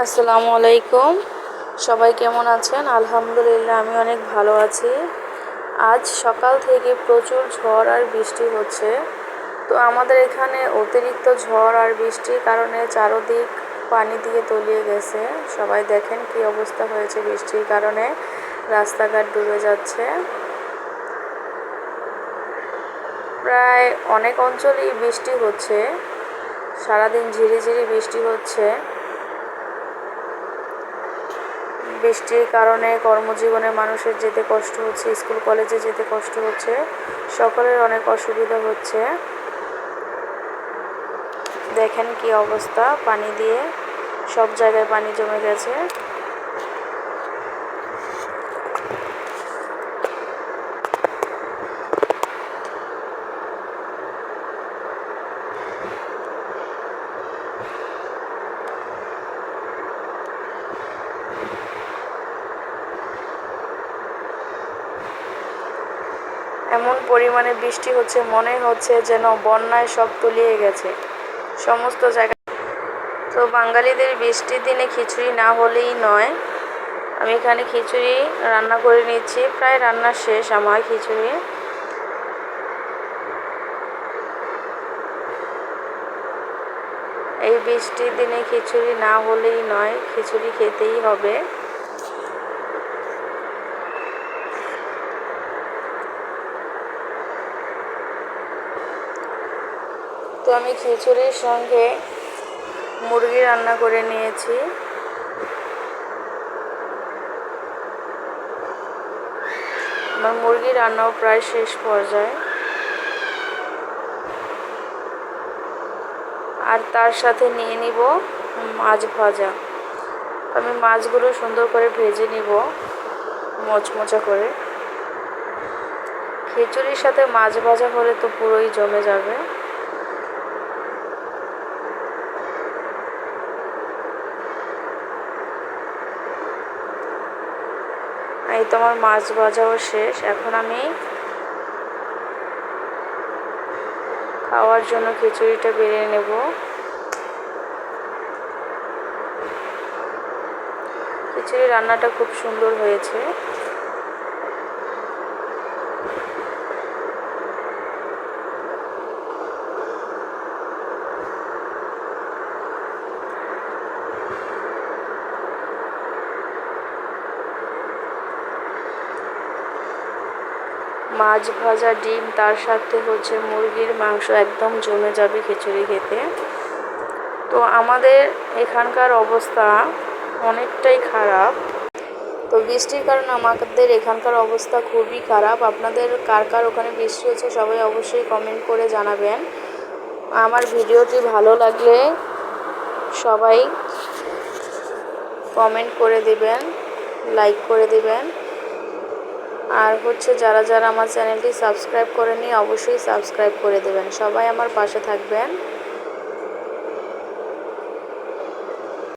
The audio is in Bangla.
আসসালামু আলাইকুম। সবাই কেমন আছেন? আলহামদুলিল্লাহ আমি অনেক ভালো আছি। আজ সকাল থেকে প্রচুর ঝড় আর বৃষ্টি হচ্ছে। তো আমাদের এখানে অতিরিক্ত ঝড় আর বৃষ্টির কারণে চারদিক পানি দিয়ে তলিয়ে গেছে। সবাই দেখেন কি অবস্থা হয়েছে বৃষ্টির কারণে, রাস্তাঘাট ডুবে যাচ্ছে। প্রায় অনেক অঞ্চলেই বৃষ্টি হচ্ছে, সারাদিন ঝিরিঝিরি বৃষ্টি হচ্ছে। বৃষ্টির কারণে কর্মজীবনে মানুষের যেতে কষ্ট হচ্ছে, স্কুল কলেজে যেতে কষ্ট হচ্ছে, সকলের অনেক অসুবিধা হচ্ছে। দেখেন কি অবস্থা, পানি দিয়ে সব জায়গায় পানি জমে গেছে। এমন পরিমাণে বৃষ্টি হচ্ছে, মনে হচ্ছে যেন বন্যায় সব তলিয়ে গেছে সমস্ত জায়গা। তো বাঙালিদের বৃষ্টির দিনে খিচুড়ি না হলেই নয়। আমি এখানে খিচুড়ি রান্না করে নিচ্ছি, প্রায় রান্না শেষ আমার খিচুড়ি। এই বৃষ্টির দিনে খিচুড়ি না হলেই নয়, খিচুড়ি খেতেই হবে। তো আমি খিচুড়ির সঙ্গে মুরগি রান্না করে নিয়েছি। আমার মুরগি রান্নাও প্রায় শেষ পর্যায়ে। আর তার সাথে নিয়ে নিব মাছ ভাজা। আমি মাছগুলো সুন্দর করে ভেজে নিব মচমচা করে। খিচুড়ির সাথে মাছ ভাজা হলে তো পুরোই জমে যাবে। এই তো আমার মাছ ভাজাও শেষ। এখন আমি খাওয়ার জন্য খিচুড়িটা বেড়ে নেব। খিচুড়ি রান্নাটা খুব সুন্দর হয়েছে। মাছ ভাজা, ডিম, তার সাথে হচ্ছে মুরগির মাংস, একদম জমে যাবে খিচুড়ি খেতে। তো আমাদের এখানকার অবস্থা অনেকটাই খারাপ। তো বৃষ্টির কারণে আমাদের এখানকার অবস্থা খুবই খারাপ। আপনাদের কার কার ওখানে বৃষ্টি হচ্ছে সবাই অবশ্যই কমেন্ট করে জানাবেন। আমার ভিডিওটি ভালো লাগলে সবাই কমেন্ট করে দিবেন, লাইক করে দিবেন। আর হচ্ছে যারা যারা আমার চ্যানেলটি সাবস্ক্রাইব করেনি অবশ্যই সাবস্ক্রাইব করে দেবেন। সবাই আমার পাশে থাকবেন।